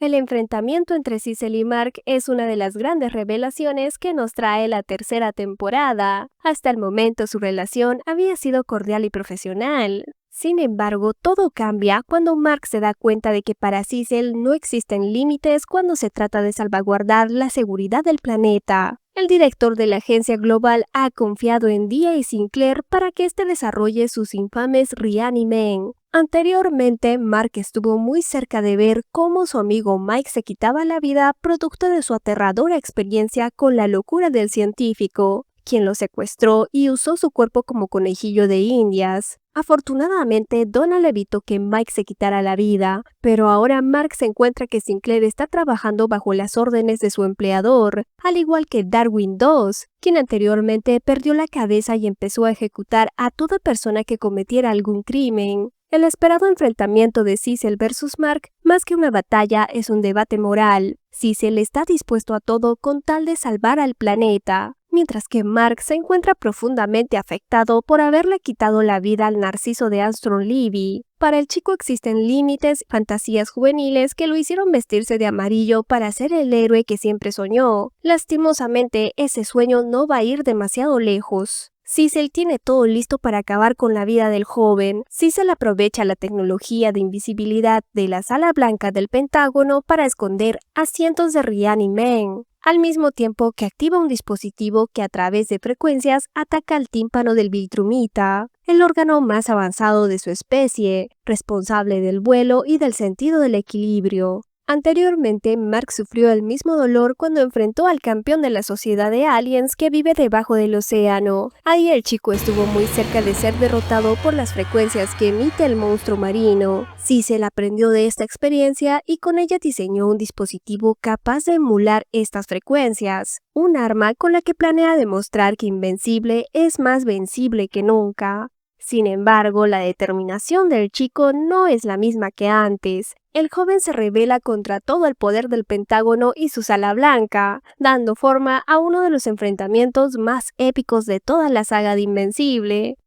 El enfrentamiento entre Cecil y Mark es una de las grandes revelaciones que nos trae la tercera temporada. Hasta el momento su relación había sido cordial y profesional. Sin embargo, todo cambia cuando Mark se da cuenta de que para Cecil no existen límites cuando se trata de salvaguardar la seguridad del planeta. El director de la agencia global ha confiado en D.A. Sinclair para que éste desarrolle sus infames Reanimen. Anteriormente, Mark estuvo muy cerca de ver cómo su amigo Mike se quitaba la vida producto de su aterradora experiencia con la locura del científico, quien lo secuestró y usó su cuerpo como conejillo de indias. Afortunadamente, Donald evitó que Mike se quitara la vida, pero ahora Mark se encuentra que Sinclair está trabajando bajo las órdenes de su empleador, al igual que Darwin II, quien anteriormente perdió la cabeza y empezó a ejecutar a toda persona que cometiera algún crimen. El esperado enfrentamiento de Cecil versus Mark, más que una batalla, es un debate moral. Cecil está dispuesto a todo con tal de salvar al planeta, mientras que Mark se encuentra profundamente afectado por haberle quitado la vida al narciso de Armstrong Levy. Para el chico existen límites, fantasías juveniles que lo hicieron vestirse de amarillo para ser el héroe que siempre soñó. Lastimosamente, ese sueño no va a ir demasiado lejos. Cecil tiene todo listo para acabar con la vida del joven. Cecil aprovecha la tecnología de invisibilidad de la Sala Blanca del Pentágono para esconder a cientos de Reanimen, al mismo tiempo que activa un dispositivo que a través de frecuencias ataca al tímpano del Viltrumita, el órgano más avanzado de su especie, responsable del vuelo y del sentido del equilibrio. Anteriormente, Mark sufrió el mismo dolor cuando enfrentó al campeón de la sociedad de aliens que vive debajo del océano. Ahí el chico estuvo muy cerca de ser derrotado por las frecuencias que emite el monstruo marino. Cecil aprendió de esta experiencia y con ella diseñó un dispositivo capaz de emular estas frecuencias, un arma con la que planea demostrar que Invencible es más vencible que nunca. Sin embargo, la determinación del chico no es la misma que antes. El joven se rebela contra todo el poder del Pentágono y su Sala Blanca, dando forma a uno de los enfrentamientos más épicos de toda la saga de Invencible,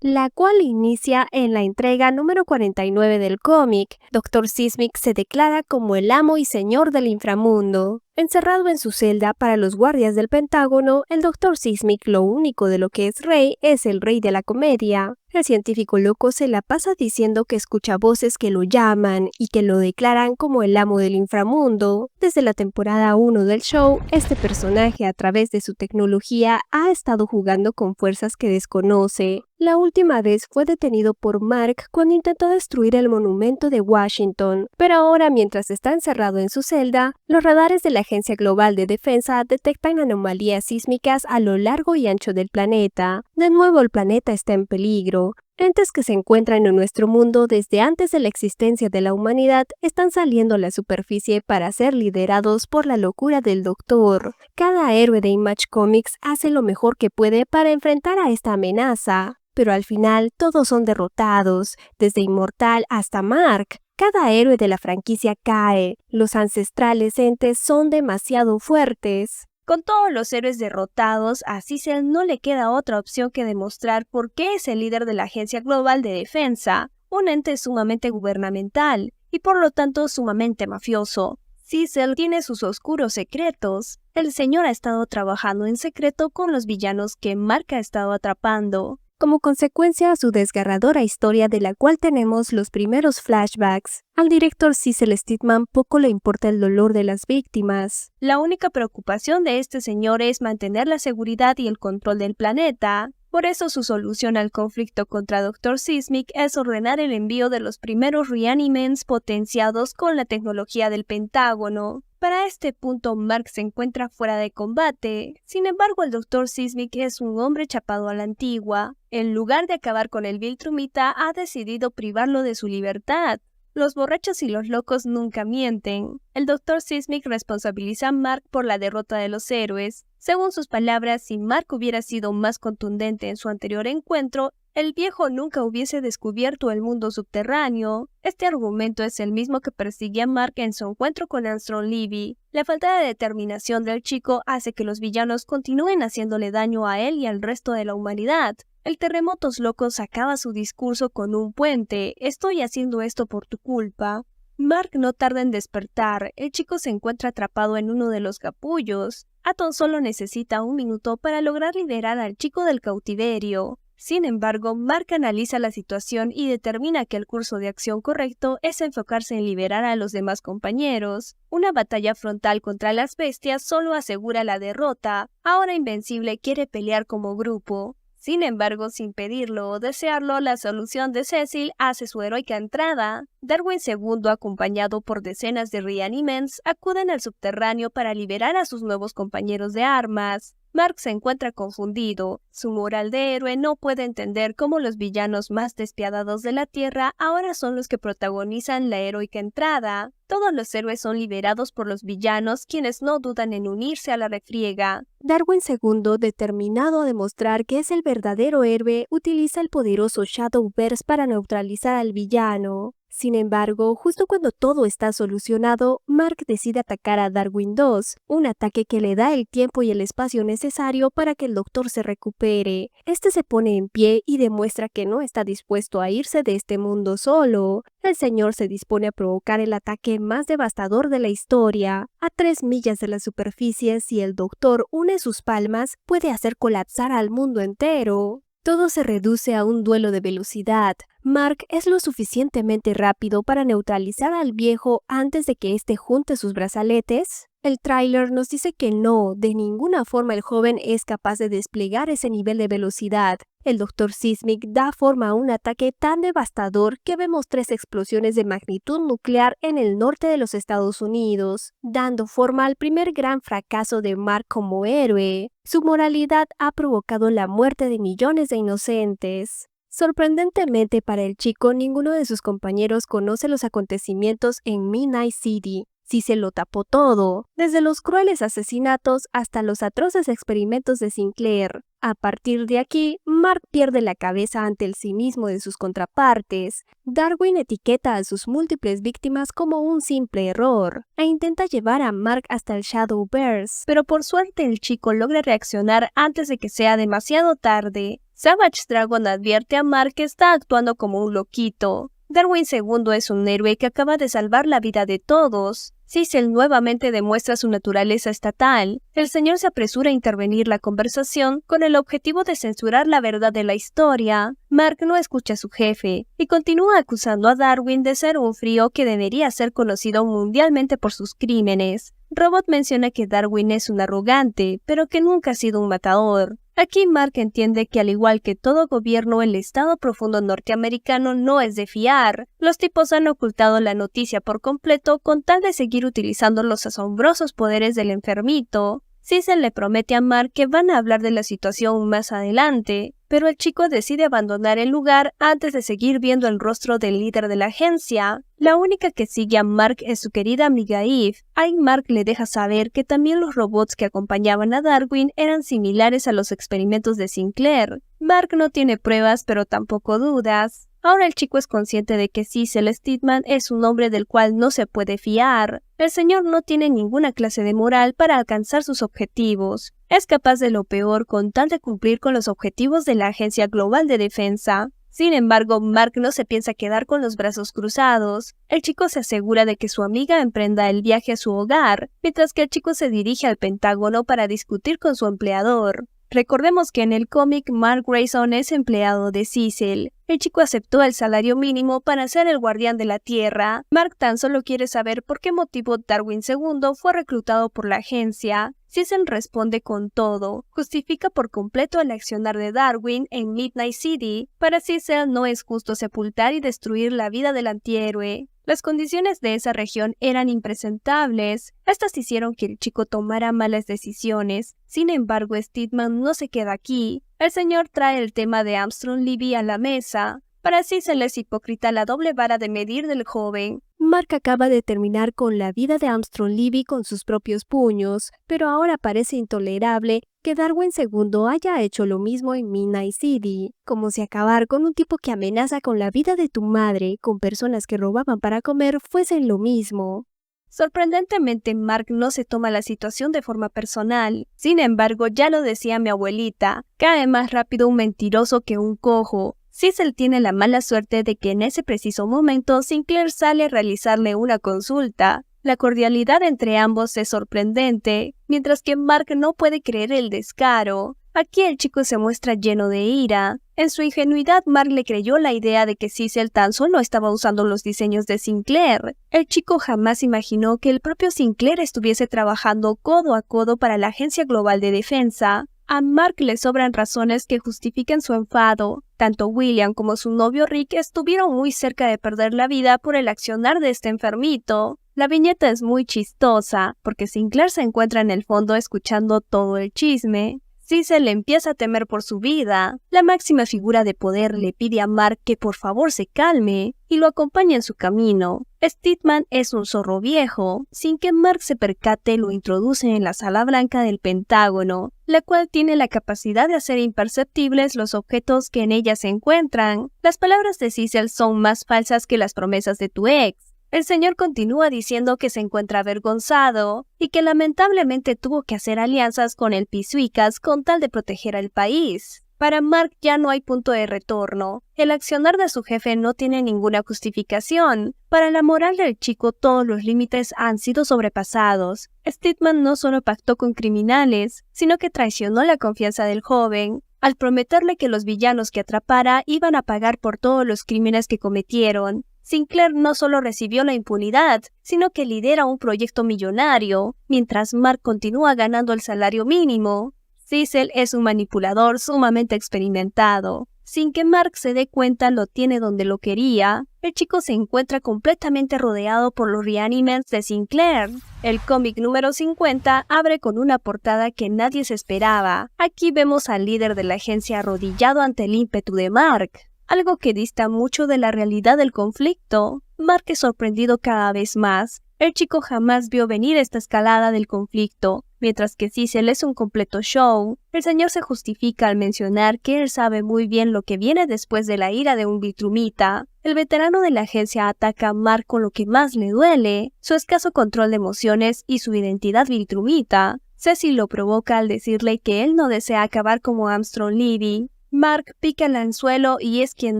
la cual inicia en la entrega número 49 del cómic. Dr. Sismic se declara como el amo y señor del inframundo. Encerrado en su celda para los guardias del Pentágono, el Dr. Sismic lo único de lo que es rey es el rey de la comedia. El científico loco se la pasa diciendo que escucha voces que lo llaman y que lo declaran como el amo del inframundo. Desde la temporada 1 del show, este personaje a través de su tecnología ha estado jugando con fuerzas que desconoce. La última vez fue detenido por Mark cuando intentó destruir el monumento de Washington, pero ahora mientras está encerrado en su celda, los radares de la Agencia Global de Defensa detectan anomalías sísmicas a lo largo y ancho del planeta. De nuevo el planeta está en peligro. Entes que se encuentran en nuestro mundo desde antes de la existencia de la humanidad están saliendo a la superficie para ser liderados por la locura del Doctor. Cada héroe de Image Comics hace lo mejor que puede para enfrentar a esta amenaza, pero al final todos son derrotados, desde Inmortal hasta Mark. Cada héroe de la franquicia cae. Los ancestrales entes son demasiado fuertes. Con todos los héroes derrotados, a Cecil no le queda otra opción que demostrar por qué es el líder de la Agencia Global de Defensa, un ente sumamente gubernamental y por lo tanto sumamente mafioso. Cecil tiene sus oscuros secretos. El señor ha estado trabajando en secreto con los villanos que Mark ha estado atrapando. Como consecuencia a su desgarradora historia de la cual tenemos los primeros flashbacks, al director Cecil Stidman poco le importa el dolor de las víctimas. La única preocupación de este señor es mantener la seguridad y el control del planeta. Por eso su solución al conflicto contra Dr. Sismic es ordenar el envío de los primeros Reanimens potenciados con la tecnología del Pentágono. Para este punto, Mark se encuentra fuera de combate. Sin embargo, el Dr. Sismic es un hombre chapado a la antigua. En lugar de acabar con el Viltrumita, ha decidido privarlo de su libertad. Los borrachos y los locos nunca mienten. El Dr. Sismic responsabiliza a Mark por la derrota de los héroes. Según sus palabras, si Mark hubiera sido más contundente en su anterior encuentro, el viejo nunca hubiese descubierto el mundo subterráneo. Este argumento es el mismo que persigue a Mark en su encuentro con Armstrong Levy. La falta de determinación del chico hace que los villanos continúen haciéndole daño a él y al resto de la humanidad. El Terremotos Locos acaba su discurso con un puente. Estoy haciendo esto por tu culpa. Mark no tarda en despertar. El chico se encuentra atrapado en uno de los capullos. Atom solo necesita un minuto para lograr liberar al chico del cautiverio. Sin embargo, Mark analiza la situación y determina que el curso de acción correcto es enfocarse en liberar a los demás compañeros. Una batalla frontal contra las bestias solo asegura la derrota. Ahora Invencible quiere pelear como grupo. Sin embargo, sin pedirlo o desearlo, la solución de Cecil hace su heroica entrada. Darwin II, acompañado por decenas de Reanimants, acuden al subterráneo para liberar a sus nuevos compañeros de armas. Mark se encuentra confundido. Su moral de héroe no puede entender cómo los villanos más despiadados de la Tierra ahora son los que protagonizan la heroica entrada. Todos los héroes son liberados por los villanos, quienes no dudan en unirse a la refriega. Darwin II, determinado a demostrar que es el verdadero héroe, utiliza el poderoso Shadowverse para neutralizar al villano. Sin embargo, justo cuando todo está solucionado, Mark decide atacar a Darwin II, un ataque que le da el tiempo y el espacio necesario para que el Doctor se recupere. Este se pone en pie y demuestra que no está dispuesto a irse de este mundo solo. El señor se dispone a provocar el ataque más devastador de la historia. A 3 millas de la superficie, si el Doctor une sus palmas, puede hacer colapsar al mundo entero. Todo se reduce a un duelo de velocidad. Mark es lo suficientemente rápido para neutralizar al viejo antes de que éste junte sus brazaletes. El tráiler nos dice que no, de ninguna forma el joven es capaz de desplegar ese nivel de velocidad. El Dr. Sismic da forma a un ataque tan devastador que vemos 3 explosiones de magnitud nuclear en el norte de los Estados Unidos, dando forma al primer gran fracaso de Mark como héroe. Su moralidad ha provocado la muerte de millones de inocentes. Sorprendentemente para el chico, ninguno de sus compañeros conoce los acontecimientos en Midnight City. Sí se lo tapó todo, desde los crueles asesinatos hasta los atroces experimentos de Sinclair. A partir de aquí, Mark pierde la cabeza ante el cinismo de sus contrapartes. Darwin etiqueta a sus múltiples víctimas como un simple error, e intenta llevar a Mark hasta el Shadowverse. Pero por suerte el chico logra reaccionar antes de que sea demasiado tarde. Savage Dragon advierte a Mark que está actuando como un loquito. Darwin II es un héroe que acaba de salvar la vida de todos. Cecil nuevamente demuestra su naturaleza estatal. El señor se apresura a intervenir la conversación con el objetivo de censurar la verdad de la historia. Mark no escucha a su jefe y continúa acusando a Darwin de ser un frío que debería ser conocido mundialmente por sus crímenes. Robot menciona que Darwin es un arrogante, pero que nunca ha sido un matador. Aquí Mark entiende que al igual que todo gobierno, el Estado profundo norteamericano no es de fiar. Los tipos han ocultado la noticia por completo con tal de seguir utilizando los asombrosos poderes del enfermito. Cecil le promete a Mark que van a hablar de la situación más adelante, pero el chico decide abandonar el lugar antes de seguir viendo el rostro del líder de la agencia. La única que sigue a Mark es su querida amiga Eve. Ahí Mark le deja saber que también los robots que acompañaban a Darwin eran similares a los experimentos de Sinclair. Mark no tiene pruebas, pero tampoco dudas. Ahora el chico es consciente de que Cecil Steadman es un hombre del cual no se puede fiar. El señor no tiene ninguna clase de moral para alcanzar sus objetivos. Es capaz de lo peor con tal de cumplir con los objetivos de la Agencia Global de Defensa. Sin embargo, Mark no se piensa quedar con los brazos cruzados. El chico se asegura de que su amiga emprenda el viaje a su hogar, mientras que el chico se dirige al Pentágono para discutir con su empleador. Recordemos que en el cómic Mark Grayson es empleado de Cecil. El chico aceptó el salario mínimo para ser el guardián de la Tierra. Mark tan solo quiere saber por qué motivo Darwin II fue reclutado por la agencia. Cecil responde con todo. Justifica por completo el accionar de Darwin en Midnight City. Para Cecil no es justo sepultar y destruir la vida del antihéroe. Las condiciones de esa región eran impresentables. Estas hicieron que el chico tomara malas decisiones. Sin embargo, Steadman no se queda aquí. El señor trae el tema de Armstrong Libby a la mesa. Para Cecil es hipócrita la doble vara de medir del joven. Mark acaba de terminar con la vida de Armstrong Libby con sus propios puños, pero ahora parece intolerable que Darwin II haya hecho lo mismo en Midnight City, como si acabar con un tipo que amenaza con la vida de tu madre, con personas que robaban para comer, fuesen lo mismo. Sorprendentemente, Mark no se toma la situación de forma personal. Sin embargo, ya lo decía mi abuelita, cae más rápido un mentiroso que un cojo. Cecil tiene la mala suerte de que en ese preciso momento Sinclair sale a realizarle una consulta. La cordialidad entre ambos es sorprendente, mientras que Mark no puede creer el descaro. Aquí el chico se muestra lleno de ira. En su ingenuidad, Mark le creyó la idea de que Cecil tan solo estaba usando los diseños de Sinclair. El chico jamás imaginó que el propio Sinclair estuviese trabajando codo a codo para la Agencia Global de Defensa. A Mark le sobran razones que justifiquen su enfado. Tanto William como su novio Rick estuvieron muy cerca de perder la vida por el accionar de este enfermito. La viñeta es muy chistosa, porque Sinclair se encuentra en el fondo escuchando todo el chisme. Cecil le empieza a temer por su vida. La máxima figura de poder le pide a Mark que por favor se calme y lo acompañe en su camino. Steadman es un zorro viejo. Sin que Mark se percate, lo introduce en la sala blanca del Pentágono, la cual tiene la capacidad de hacer imperceptibles los objetos que en ella se encuentran. Las palabras de Cecil son más falsas que las promesas de tu ex. El señor continúa diciendo que se encuentra avergonzado y que lamentablemente tuvo que hacer alianzas con el Pisuicas con tal de proteger al país. Para Mark ya no hay punto de retorno. El accionar de su jefe no tiene ninguna justificación. Para la moral del chico todos los límites han sido sobrepasados. Steadman no solo pactó con criminales, sino que traicionó la confianza del joven, al prometerle que los villanos que atrapara iban a pagar por todos los crímenes que cometieron. Sinclair no solo recibió la impunidad, sino que lidera un proyecto millonario, mientras Mark continúa ganando el salario mínimo. Cecil es un manipulador sumamente experimentado. Sin que Mark se dé cuenta, lo tiene donde lo quería. El chico se encuentra completamente rodeado por los reanimals de Sinclair. El cómic número 50 abre con una portada que nadie se esperaba. Aquí vemos al líder de la agencia arrodillado ante el ímpetu de Mark, algo que dista mucho de la realidad del conflicto. Mark es sorprendido cada vez más. El chico jamás vio venir esta escalada del conflicto, mientras que Cecil es un completo show. El señor se justifica al mencionar que él sabe muy bien lo que viene después de la ira de un Viltrumita. El veterano de la agencia ataca a Mark con lo que más le duele, su escaso control de emociones y su identidad Viltrumita. Cecil lo provoca al decirle que él no desea acabar como Armstrong Levy. Mark pica el anzuelo y es quien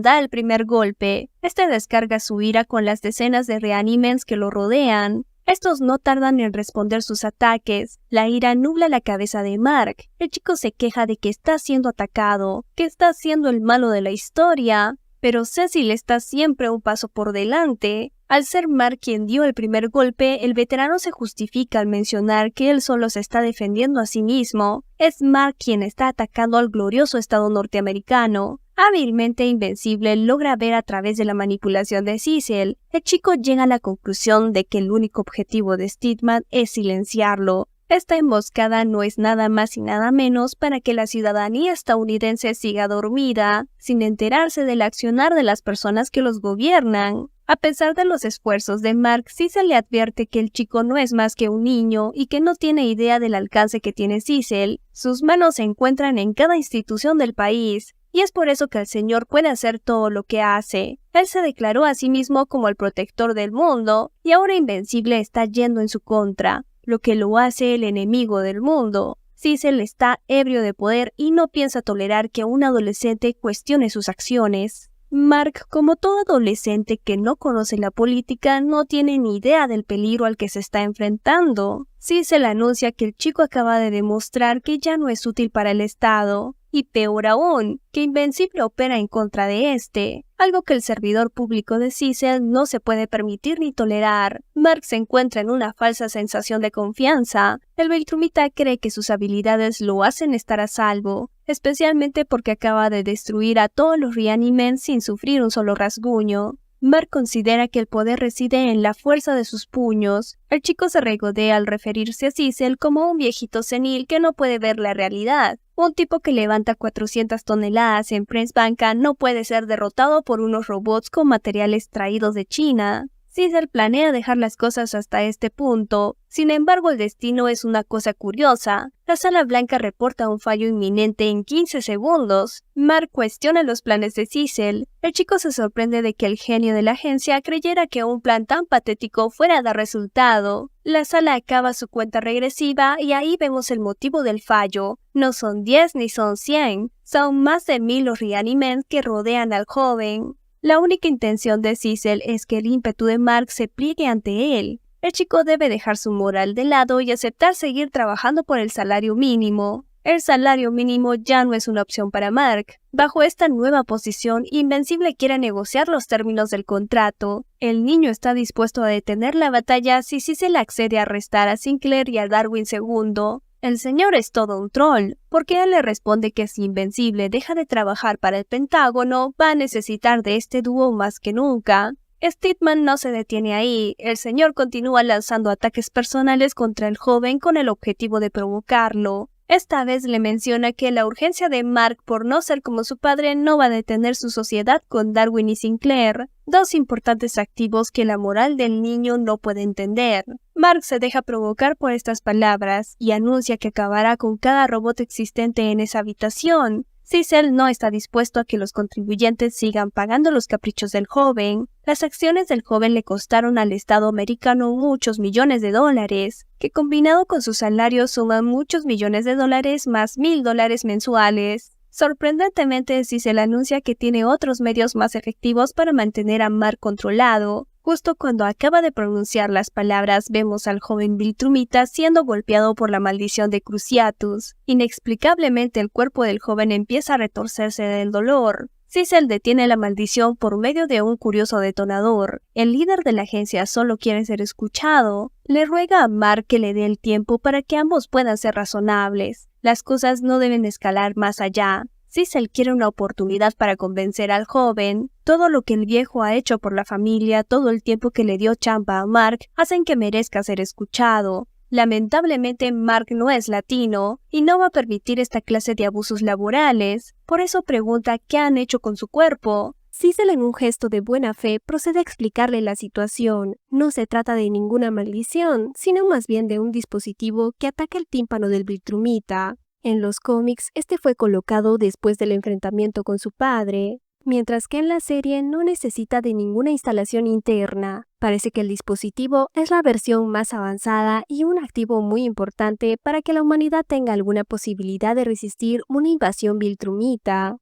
da el primer golpe. Este descarga su ira con las decenas de reanimals que lo rodean. Estos no tardan en responder sus ataques. La ira nubla la cabeza de Mark. El chico se queja de que está siendo atacado, que está siendo el malo de la historia. Pero Cecil está siempre un paso por delante. Al ser Mark quien dio el primer golpe, el veterano se justifica al mencionar que él solo se está defendiendo a sí mismo. Es Mark quien está atacando al glorioso Estado norteamericano. Hábilmente invencible, logra ver a través de la manipulación de Cecil. El chico llega a la conclusión de que el único objetivo de Steadman es silenciarlo. Esta emboscada no es nada más y nada menos para que la ciudadanía estadounidense siga dormida, sin enterarse del accionar de las personas que los gobiernan. A pesar de los esfuerzos de Mark, Cecil le advierte que el chico no es más que un niño y que no tiene idea del alcance que tiene Cecil. Sus manos se encuentran en cada institución del país, y es por eso que el señor puede hacer todo lo que hace. Él se declaró a sí mismo como el protector del mundo, y ahora Invencible está yendo en su contra, lo que lo hace el enemigo del mundo. Cecil está ebrio de poder y no piensa tolerar que un adolescente cuestione sus acciones. Mark, como todo adolescente que no conoce la política, no tiene ni idea del peligro al que se está enfrentando. Cecil anuncia que el chico acaba de demostrar que ya no es útil para el Estado, y peor aún, que Invencible opera en contra de este, algo que el servidor público de Cecil no se puede permitir ni tolerar. Mark se encuentra en una falsa sensación de confianza. El Viltrumita cree que sus habilidades lo hacen estar a salvo, especialmente porque acaba de destruir a todos los reanimals sin sufrir un solo rasguño. Mark considera que el poder reside en la fuerza de sus puños. El chico se regodea al referirse a Cecil como un viejito senil que no puede ver la realidad. Un tipo que levanta 400 toneladas en press banca no puede ser derrotado por unos robots con materiales traídos de China. Cecil planea dejar las cosas hasta este punto. Sin embargo, el destino es una cosa curiosa. La Sala Blanca reporta un fallo inminente en 15 segundos. Mark cuestiona los planes de Cecil. El chico se sorprende de que el genio de la agencia creyera que un plan tan patético fuera a dar resultado. La sala acaba su cuenta regresiva y ahí vemos el motivo del fallo. No son 10 ni son 100, son más de 1000 los reanimations que rodean al joven. La única intención de Cecil es que el ímpetu de Mark se pliegue ante él. El chico debe dejar su moral de lado y aceptar seguir trabajando por el salario mínimo. El salario mínimo ya no es una opción para Mark. Bajo esta nueva posición, Invencible quiere negociar los términos del contrato. El niño está dispuesto a detener la batalla si Cecil accede a arrestar a Sinclair y a Darwin II. El señor es todo un troll, porque él le responde que si Invencible deja de trabajar para el Pentágono, va a necesitar de este dúo más que nunca. Steadman no se detiene ahí, el señor continúa lanzando ataques personales contra el joven con el objetivo de provocarlo. Esta vez le menciona que la urgencia de Mark por no ser como su padre no va a detener su sociedad con Darwin y Sinclair, dos importantes activos que la moral del niño no puede entender. Mark se deja provocar por estas palabras y anuncia que acabará con cada robot existente en esa habitación. Cecil no está dispuesto a que los contribuyentes sigan pagando los caprichos del joven. Las acciones del joven le costaron al Estado americano muchos millones de dólares, que combinado con su salario suman muchos millones de dólares más $1000 mensuales. Sorprendentemente, Cecil anuncia que tiene otros medios más efectivos para mantener a Mark controlado. Justo cuando acaba de pronunciar las palabras, vemos al joven Viltrumita siendo golpeado por la maldición de Cruciatus. Inexplicablemente, el cuerpo del joven empieza a retorcerse del dolor. Cecil detiene la maldición por medio de un curioso detonador. El líder de la agencia solo quiere ser escuchado. Le ruega a Mark que le dé el tiempo para que ambos puedan ser razonables. Las cosas no deben escalar más allá. Cecil quiere una oportunidad para convencer al joven. Todo lo que el viejo ha hecho por la familia, todo el tiempo que le dio chamba a Mark, hacen que merezca ser escuchado. Lamentablemente, Mark no es latino y no va a permitir esta clase de abusos laborales. Por eso pregunta qué han hecho con su cuerpo. Cecil, en un gesto de buena fe, procede a explicarle la situación. No se trata de ninguna maldición, sino más bien de un dispositivo que ataca el tímpano del Viltrumita. En los cómics, este fue colocado después del enfrentamiento con su padre, mientras que en la serie no necesita de ninguna instalación interna. Parece que el dispositivo es la versión más avanzada y un activo muy importante para que la humanidad tenga alguna posibilidad de resistir una invasión Viltrumita.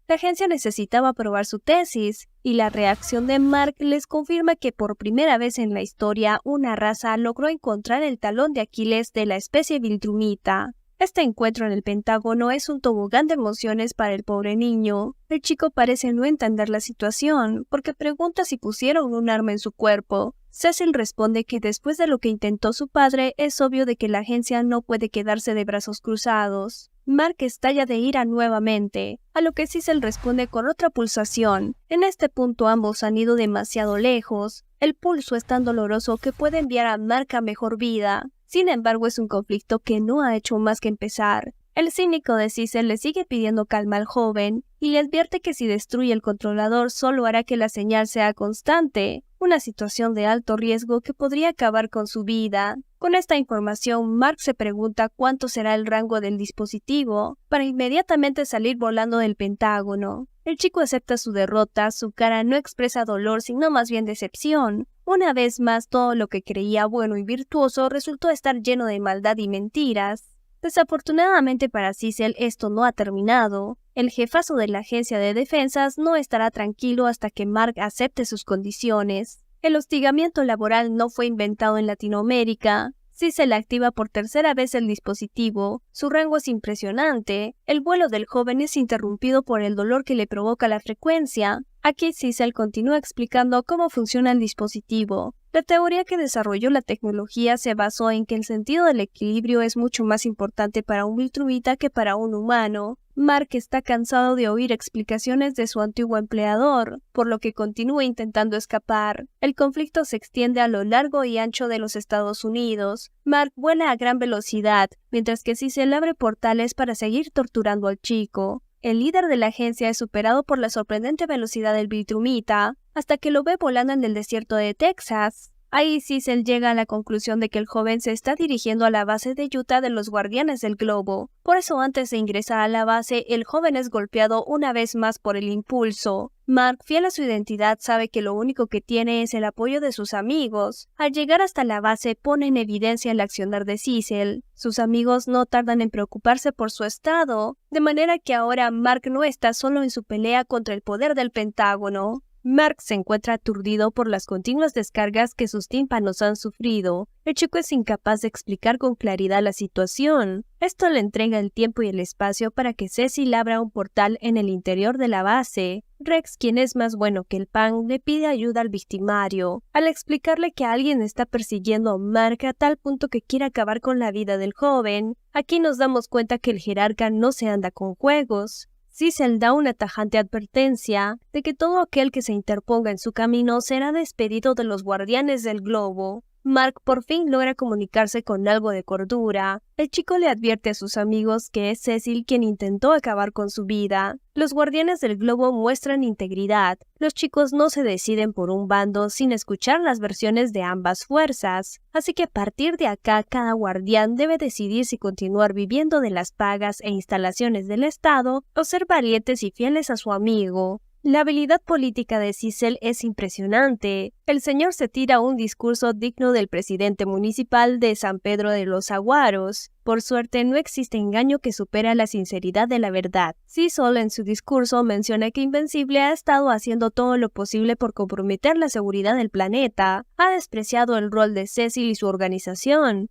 La agencia necesitaba probar su tesis, y la reacción de Mark les confirma que por primera vez en la historia una raza logró encontrar el talón de Aquiles de la especie Viltrumita. Este encuentro en el Pentágono es un tobogán de emociones para el pobre niño. El chico parece no entender la situación, porque pregunta si pusieron un arma en su cuerpo. Cecil responde que después de lo que intentó su padre, es obvio de que la agencia no puede quedarse de brazos cruzados. Mark estalla de ira nuevamente, a lo que Cecil responde con otra pulsación. En este punto ambos han ido demasiado lejos. El pulso es tan doloroso que puede enviar a Mark a mejor vida. Sin embargo, es un conflicto que no ha hecho más que empezar. El cínico de Cecil le sigue pidiendo calma al joven y le advierte que si destruye el controlador solo hará que la señal sea constante, una situación de alto riesgo que podría acabar con su vida. Con esta información, Mark se pregunta cuánto será el rango del dispositivo para inmediatamente salir volando del Pentágono. El chico acepta su derrota, su cara no expresa dolor sino más bien decepción. Una vez más, todo lo que creía bueno y virtuoso resultó estar lleno de maldad y mentiras. Desafortunadamente para Cecil esto no ha terminado. El jefazo de la agencia de defensas no estará tranquilo hasta que Mark acepte sus condiciones. El hostigamiento laboral no fue inventado en Latinoamérica. Cecil activa por tercera vez el dispositivo. Su rango es impresionante. El vuelo del joven es interrumpido por el dolor que le provoca la frecuencia. Aquí Cecil continúa explicando cómo funciona el dispositivo. La teoría que desarrolló la tecnología se basó en que el sentido del equilibrio es mucho más importante para un Viltrumita que para un humano. Mark está cansado de oír explicaciones de su antiguo empleador, por lo que continúa intentando escapar. El conflicto se extiende a lo largo y ancho de los Estados Unidos. Mark vuela a gran velocidad, mientras que Cecil abre portales para seguir torturando al chico. El líder de la agencia es superado por la sorprendente velocidad del Viltrumita hasta que lo ve volando en el desierto de Texas. Ahí Cecil llega a la conclusión de que el joven se está dirigiendo a la base de Utah de los Guardianes del Globo. Por eso antes de ingresar a la base, el joven es golpeado una vez más por el impulso. Mark, fiel a su identidad, sabe que lo único que tiene es el apoyo de sus amigos. Al llegar hasta la base, pone en evidencia el accionar de Cecil. Sus amigos no tardan en preocuparse por su estado, de manera que ahora Mark no está solo en su pelea contra el poder del Pentágono. Mark se encuentra aturdido por las continuas descargas que sus tímpanos han sufrido. El chico es incapaz de explicar con claridad la situación. Esto le entrega el tiempo y el espacio para que Cecil abra un portal en el interior de la base. Rex, quien es más bueno que el pan, le pide ayuda al victimario. Al explicarle que alguien está persiguiendo a Mark a tal punto que quiere acabar con la vida del joven, aquí nos damos cuenta que el jerarca no se anda con juegos. Cecil da una tajante advertencia de que todo aquel que se interponga en su camino será despedido de los Guardianes del Globo. Mark por fin logra comunicarse con algo de cordura. El chico le advierte a sus amigos que es Cecil quien intentó acabar con su vida. Los Guardianes del Globo muestran integridad. Los chicos no se deciden por un bando sin escuchar las versiones de ambas fuerzas. Así que a partir de acá, cada guardián debe decidir si continuar viviendo de las pagas e instalaciones del Estado o ser valientes y fieles a su amigo. La habilidad política de Cecil es impresionante. El señor se tira un discurso digno del presidente municipal de San Pedro de los Aguaros. Por suerte, no existe engaño que supere la sinceridad de la verdad. Cecil en su discurso menciona que Invencible ha estado haciendo todo lo posible por comprometer la seguridad del planeta. Ha despreciado el rol de Cecil y su organización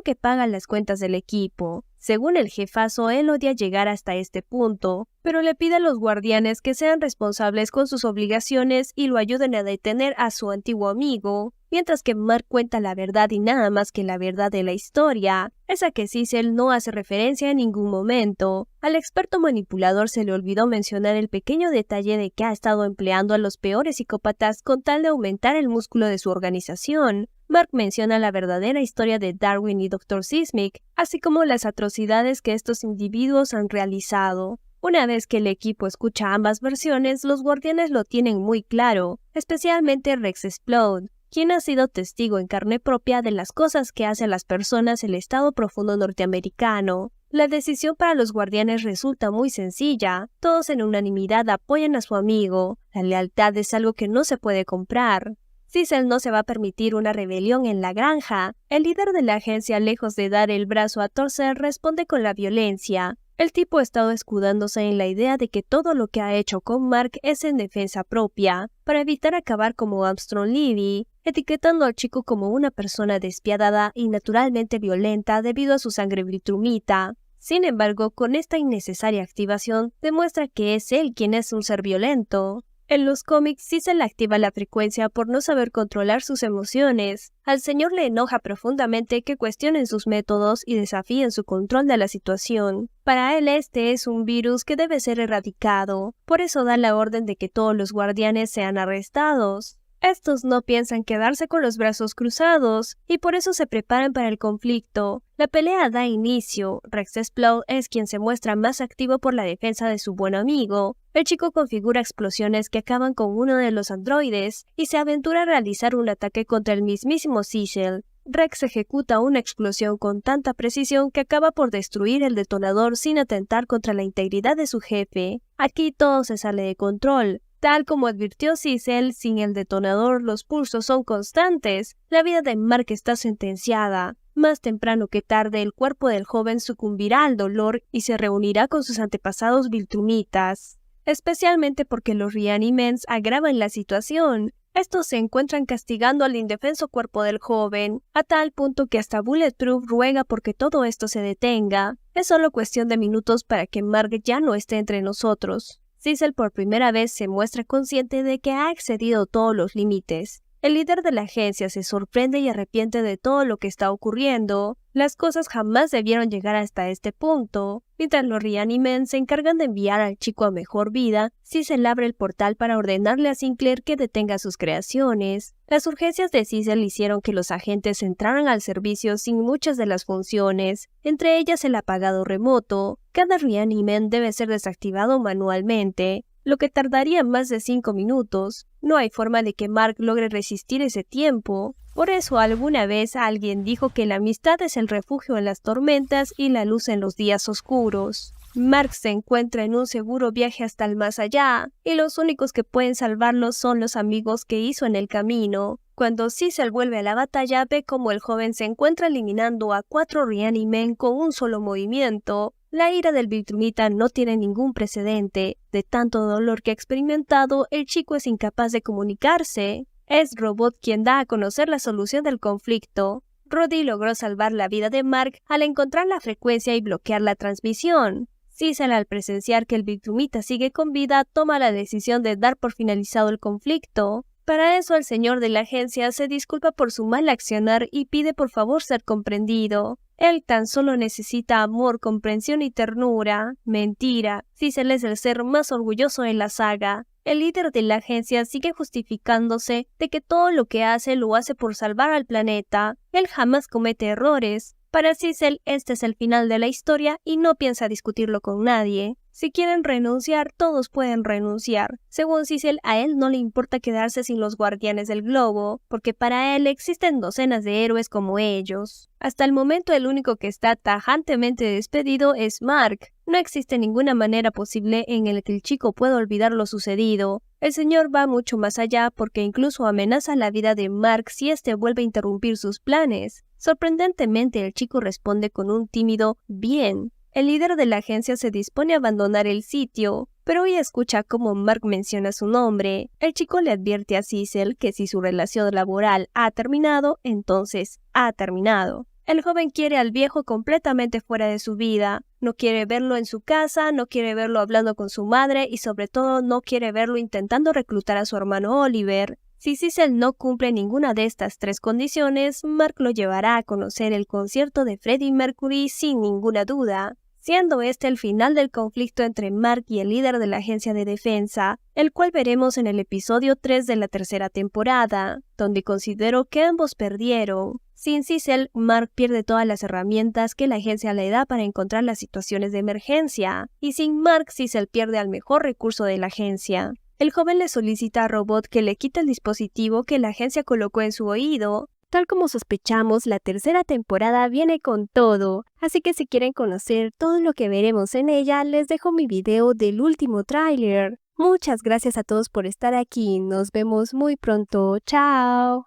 que paga las cuentas del equipo. Según el jefazo, él odia llegar hasta este punto, pero le pide a los guardianes que sean responsables con sus obligaciones y lo ayuden a detener a su antiguo amigo. Mientras que Mark cuenta la verdad y nada más que la verdad de la historia, esa que Cecil no hace referencia en ningún momento. Al experto manipulador se le olvidó mencionar el pequeño detalle de que ha estado empleando a los peores psicópatas con tal de aumentar el músculo de su organización. Mark menciona la verdadera historia de Darwin y Dr. Sismic, así como las atrocidades que estos individuos han realizado. Una vez que el equipo escucha ambas versiones, los guardianes lo tienen muy claro, especialmente Rex Splode, quien ha sido testigo en carne propia de las cosas que hace a las personas el Estado Profundo norteamericano. La decisión para los guardianes resulta muy sencilla. Todos en unanimidad apoyan a su amigo. La lealtad es algo que no se puede comprar. Cecil no se va a permitir una rebelión en la granja. El líder de la agencia, lejos de dar el brazo a torcer, responde con la violencia. El tipo ha estado escudándose en la idea de que todo lo que ha hecho con Mark es en defensa propia, para evitar acabar como Armstrong Levy, etiquetando al chico como una persona despiadada y naturalmente violenta debido a su sangre Viltrumita. Sin embargo, con esta innecesaria activación, demuestra que es él quien es un ser violento. En los cómics, Cecil activa la frecuencia por no saber controlar sus emociones. Al señor le enoja profundamente que cuestionen sus métodos y desafíen su control de la situación. Para él este es un virus que debe ser erradicado. Por eso da la orden de que todos los guardianes sean arrestados. Estos no piensan quedarse con los brazos cruzados, y por eso se preparan para el conflicto. La pelea da inicio. Rex Splode es quien se muestra más activo por la defensa de su buen amigo. El chico configura explosiones que acaban con uno de los androides, y se aventura a realizar un ataque contra el mismísimo Cecil. Rex ejecuta una explosión con tanta precisión que acaba por destruir el detonador sin atentar contra la integridad de su jefe. Aquí todo se sale de control. Tal como advirtió Cecil, sin el detonador los pulsos son constantes. La vida de Mark está sentenciada. Más temprano que tarde, el cuerpo del joven sucumbirá al dolor y se reunirá con sus antepasados Viltrumitas. Especialmente porque los Reanimans agravan la situación. Estos se encuentran castigando al indefenso cuerpo del joven, a tal punto que hasta Bulletproof ruega porque todo esto se detenga. Es solo cuestión de minutos para que Mark ya no esté entre nosotros. Cecil por primera vez se muestra consciente de que ha excedido todos los límites. El líder de la agencia se sorprende y arrepiente de todo lo que está ocurriendo. Las cosas jamás debieron llegar hasta este punto. Mientras los Reanimen se encargan de enviar al chico a mejor vida, Cecil abre el portal para ordenarle a Sinclair que detenga sus creaciones. Las urgencias de Cecil hicieron que los agentes entraran al servicio sin muchas de las funciones, entre ellas el apagado remoto. Cada Reanimen debe ser desactivado manualmente, lo que tardaría más de 5 minutos. No hay forma de que Mark logre resistir ese tiempo. Por eso alguna vez alguien dijo que la amistad es el refugio en las tormentas y la luz en los días oscuros. Mark se encuentra en un seguro viaje hasta el más allá, y los únicos que pueden salvarlo son los amigos que hizo en el camino. Cuando Cecil vuelve a la batalla, ve como el joven se encuentra eliminando a 4 Reanimen con un solo movimiento. La ira del Viltrumita no tiene ningún precedente. De tanto dolor que ha experimentado, el chico es incapaz de comunicarse. Es Robot quien da a conocer la solución del conflicto. Roddy logró salvar la vida de Mark al encontrar la frecuencia y bloquear la transmisión. Cecil, al presenciar que el Viltrumita sigue con vida, toma la decisión de dar por finalizado el conflicto. Para eso, el señor de la agencia se disculpa por su mal accionar y pide por favor ser comprendido. Él tan solo necesita amor, comprensión y ternura. Mentira, Cecil es el ser más orgulloso en la saga. El líder de la agencia sigue justificándose de que todo lo que hace lo hace por salvar al planeta. Él jamás comete errores. Para Cecil, este es el final de la historia y no piensa discutirlo con nadie. Si quieren renunciar, todos pueden renunciar. Según Cecil, a él no le importa quedarse sin los guardianes del globo, porque para él existen docenas de héroes como ellos. Hasta el momento, el único que está tajantemente despedido es Mark. No existe ninguna manera posible en la que el chico pueda olvidar lo sucedido. El señor va mucho más allá porque incluso amenaza la vida de Mark si éste vuelve a interrumpir sus planes. Sorprendentemente, el chico responde con un tímido «bien». El líder de la agencia se dispone a abandonar el sitio, pero hoy escucha cómo Mark menciona su nombre. El chico le advierte a Cecil que si su relación laboral ha terminado, entonces ha terminado. El joven quiere al viejo completamente fuera de su vida. No quiere verlo en su casa, no quiere verlo hablando con su madre y sobre todo no quiere verlo intentando reclutar a su hermano Oliver. Si Cecil no cumple ninguna de estas 3 condiciones, Mark lo llevará a conocer el concierto de Freddie Mercury sin ninguna duda, siendo este el final del conflicto entre Mark y el líder de la agencia de defensa, el cual veremos en el episodio 3 de la tercera temporada, donde considero que ambos perdieron. Sin Cecil, Mark pierde todas las herramientas que la agencia le da para encontrar las situaciones de emergencia, y sin Mark, Cecil pierde al mejor recurso de la agencia. El joven le solicita a Robot que le quite el dispositivo que la agencia colocó en su oído. Tal como sospechamos, la tercera temporada viene con todo, así que si quieren conocer todo lo que veremos en ella, les dejo mi video del último tráiler. Muchas gracias a todos por estar aquí, nos vemos muy pronto, chao.